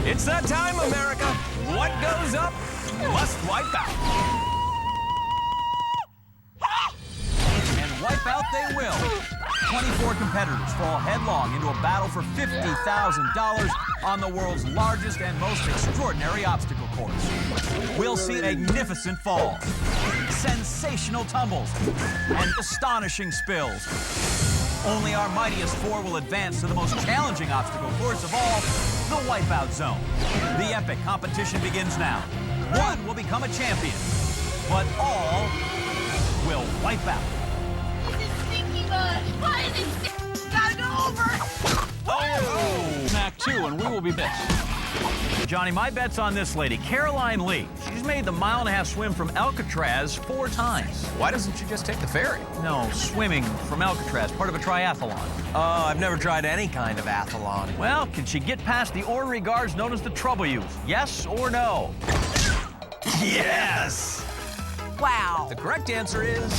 It's that time, America. What goes up must wipe out. And wipe out they will. 24 competitors fall headlong into a battle for $50,000 on the world's largest and most extraordinary obstacle course. We'll see magnificent falls, sensational tumbles, and astonishing spills. Only our mightiest four will advance to the most challenging obstacle course of all, the Wipeout Zone. The epic competition begins now. One will become a champion, but all will wipe out. This is stinky mud. Why is it stinky? Gotta go over. Oh! Act 2, and we will be best. Johnny, my bet's on this lady, Caroline Lee. She's made the mile-and-a-half swim from Alcatraz 4 times. Why doesn't she just take the ferry? No, swimming from Alcatraz, part of a triathlon. Oh, I've never tried any kind of athlon. Well, can she get past the ornery guards known as the Trouble Youth? Yes or no? Yes! Wow. The correct answer is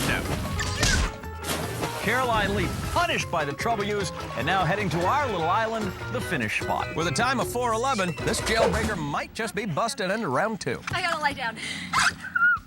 no. Caroline Lee punished by the Trouble Youths and now heading to our little island, the finish spot. With a time of 4:11, this jailbreaker might just be busted into round 2. I gotta lie down.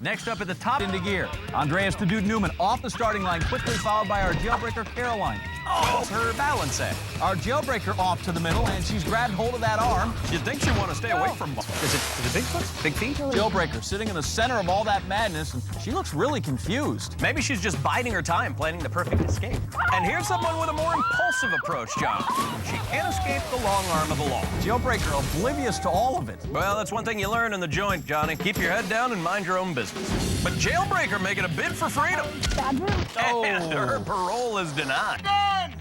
Next up at the top into gear, Andreas the Dude Newman off the starting line, quickly followed by our jailbreaker, Caroline. Oh, her balance act. Our jailbreaker off to the middle, and she's grabbed hold of that arm. You'd think she'd want to stay away from... Is it Bigfoot? Big feet? Jailbreaker sitting in the center of all that madness, and she looks really confused. Maybe she's just biding her time, planning the perfect escape. And here's someone with a more impulsive approach, John. She can't escape the long arm of the law. Jailbreaker oblivious to all of it. Well, that's one thing you learn in the joint, Johnny. Keep your head down and mind your own business. But Jailbreaker making a bid for freedom. Oh. And her parole is denied.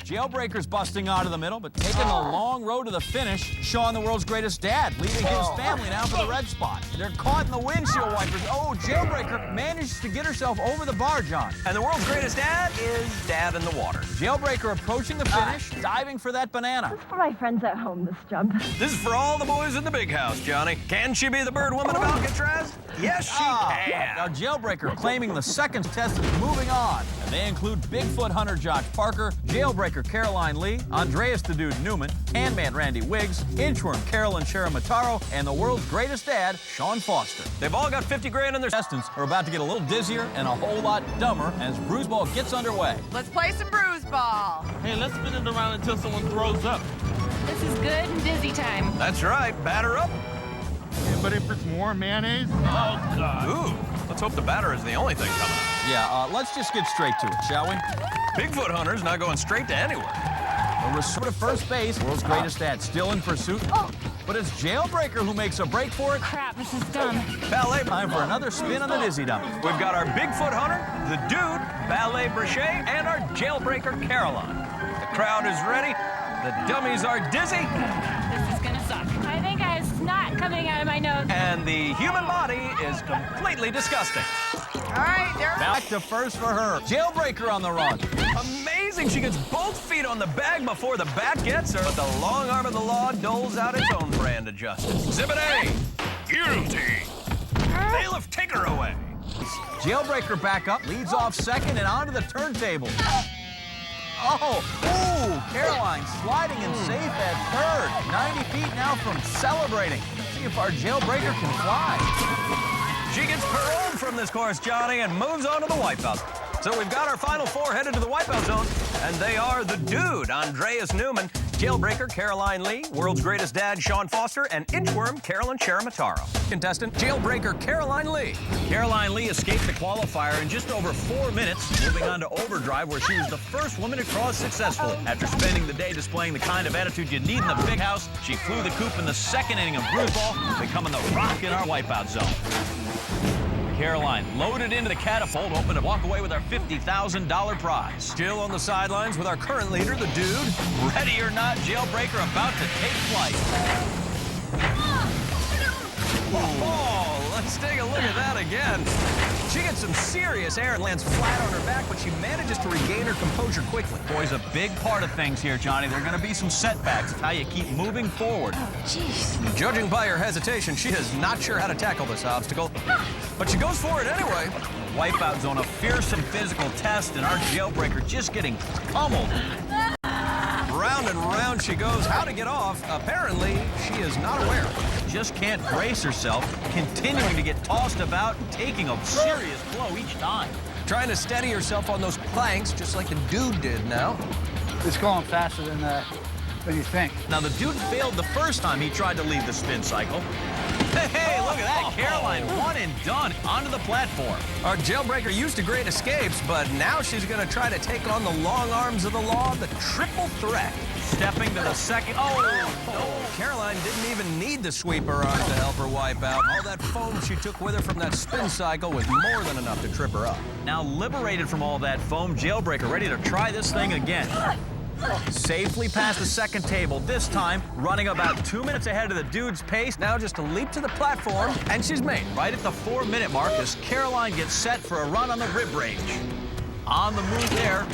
Jailbreaker's busting out of the middle, but taking the long road to the finish. Sean, the world's greatest dad, leaving his family now for the red spot. They're caught in the windshield wipers. Oh, Jailbreaker manages to get herself over the bar, John. And the world's greatest dad is Dad in the water. Jailbreaker approaching the finish, diving for that banana. For my friends at home, this jump. This is for all the boys in the big house, Johnny. Can she be the bird woman of Alcatraz? Yes, she can. Now, Jailbreaker claiming the second test is moving on. And they include Bigfoot hunter Josh Parker, Jailbreaker Caroline Lee, Andreas the Dude Newman, Can Man Randy Wiggs, Inchworm Carolyn Cheramataro, and the world's greatest dad, Sean Foster. They've all got 50 grand in their... Contestants are about to get a little dizzier and a whole lot dumber as Bruise Ball gets underway. Let's play some bruise ball. Hey, let's spin it around until someone throws up. This is good and dizzy time. That's right. Batter up. But if it's more mayonnaise, oh, God. Ooh, let's hope the batter is the only thing coming up. Yeah, let's just get straight to it, shall we? Bigfoot hunter's not going straight to anywhere. A resort of first base, world's greatest dad, still in pursuit. But it's Jailbreaker who makes a break for it. Crap, this is dumb. Ballet. Time for another spin on the dizzy dummy. We've got our Bigfoot hunter, the dude, Ballet Brochet, and our Jailbreaker Caroline. The crowd is ready. The dummies are dizzy. This is gonna suck. I think I have snot coming out of my nose. And the human body is completely disgusting. All right, there. Back to first for her. Jailbreaker on the run. Amazing, she gets both feet on the bag before the bat gets her. But the long arm of the law doles out its own brand of justice. Exhibit A, guilty. Bailiff, take her away. Jailbreaker back up, leads off second and onto the turntable. Oh, ooh, Caroline sliding in safe at third. 90 feet now from celebrating. See if our Jailbreaker can fly. She gets paroled from this course, Johnny, and moves on to the Wipeout. So we've got our final four headed to the Wipeout Zone, and they are the dude, Andreas Newman, Jailbreaker Caroline Lee, world's greatest dad, Sean Foster, and Inchworm Carolyn Cheramataro. Contestant, Jailbreaker Caroline Lee. Caroline Lee escaped the qualifier in just over 4 minutes, moving on to overdrive, where she was the first woman to cross successfully. After spending the day displaying the kind of attitude you need in the big house, she flew the coop in the second inning of Bruise Ball, becoming the rock in our Wipeout Zone. Caroline loaded into the catapult, hoping to walk away with our $50,000 prize. Still on the sidelines with our current leader, the dude. Ready or not, Jailbreaker about to take flight. Oh, let's take a look at that again. She gets some serious air and lands flat on her back, but she manages to regain her composure quickly. Boy's a big part of things here, Johnny. There are going to be some setbacks. It's how you keep moving forward. Jeez. Judging by her hesitation, she is not sure how to tackle this obstacle, but she goes for it anyway. The Wipeout Zone, a fearsome physical test, and our Jailbreaker just getting pummeled. Round and round down she goes. How to get off? Apparently, she is not aware. Just can't brace herself, continuing to get tossed about and taking a serious blow each time. Trying to steady herself on those planks, just like the dude did now. It's going faster than you think. Now, the dude failed the first time he tried to leave the spin cycle. Hey, look at that. Caroline, one and done, onto the platform. Our jailbreaker used to great escapes, but now she's going to try to take on the long arms of the law, the triple threat. Stepping to the second. Caroline didn't even need the sweeper arm to help her wipe out. All that foam she took with her from that spin cycle was more than enough to trip her up. Now liberated from all that foam, jailbreaker ready to try this thing again. Safely past the second table, this time running about 2 minutes ahead of the dude's pace. Now just a leap to the platform, and she's made. Right at the 4-minute mark as Caroline gets set for a run on the rib range. On the move there.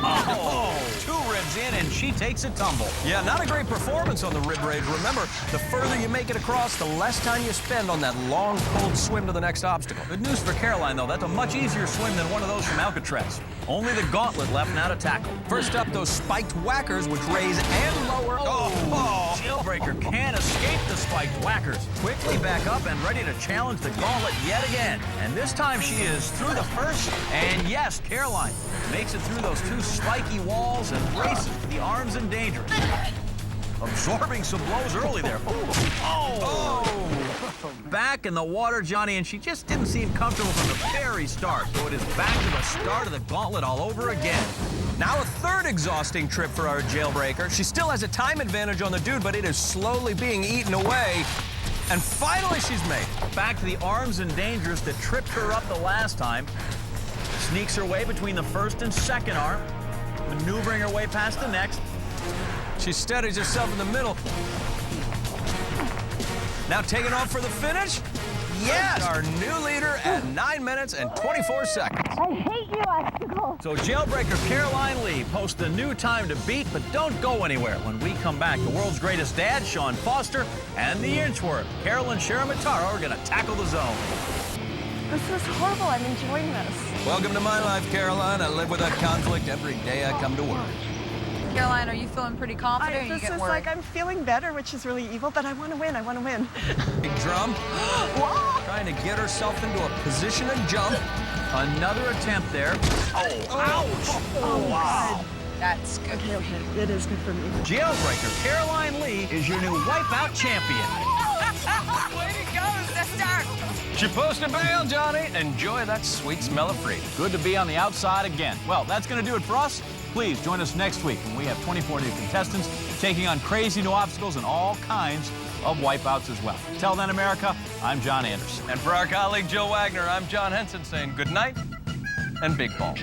Oh, 2 ribs in, and she takes a tumble. Yeah, not a great performance on the rib range. Remember, the further you make it across, the less time you spend on that long, cold swim to the next obstacle. Good news for Caroline, though. That's a much easier swim than one of those from Alcatraz. Only the gauntlet left now to tackle. First up, those spiked whackers, which raise and lower. Jailbreaker can't escape the spiked whackers. Quickly back up and ready to challenge the gauntlet yet again. And this time she is through the first. And yes, Caroline makes it through those 2 spiky walls and races to the arms and dangerous. Absorbing some blows early there. Back in the water, Johnny, and she just didn't seem comfortable from the very start. So it is back to the start of the gauntlet all over again. Now a third exhausting trip for our jailbreaker. She still has a time advantage on the dude, but it is slowly being eaten away. And finally, she's made it. Back to the arms and dangerous that tripped her up the last time. Sneaks her way between the first and second arm, maneuvering her way past the next. She steadies herself in the middle. Now taking off for the finish. Yes, our new leader at 9 minutes and 24 seconds. I hate you, obstacle. So jailbreaker Caroline Lee posts a new time to beat, but don't go anywhere. When we come back, the world's greatest dad, Sean Foster, and the Inchworth, Carolyn Sharamataro, are going to tackle the zone. This is horrible. I'm enjoying this. Welcome to my life, Caroline. I live with that conflict every day I come to work. Caroline, are you feeling pretty confident or you This get is worried? like I'm feeling better, which is really evil, but I want to win. I want to win. Big drum. Trying to get herself into a position to jump. Another attempt there. Ouch! Oh, wow. That's good. Okay. It is good for me. Jailbreaker Caroline Lee is your new Wipeout champion. Way to go, sister! She posted bail, Johnny. Enjoy that sweet smell of freedom. Good to be on the outside again. Well, that's going to do it for us. Please join us next week when we have 24 new contestants taking on crazy new obstacles and all kinds of wipeouts as well. Till then, America, I'm John Anderson. And for our colleague Joe Wagner, I'm John Henson saying good night and big balls.